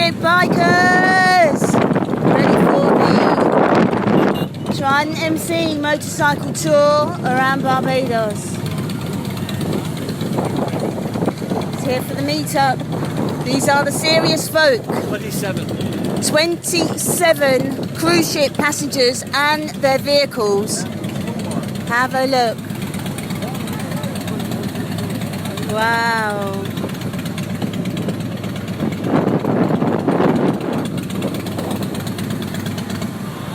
ship bikers! Ready for the Trident MC motorcycle tour around Barbados. It's here for the meetup. These are the serious folk. 27 cruise ship passengers and their vehicles. Have a look. Wow.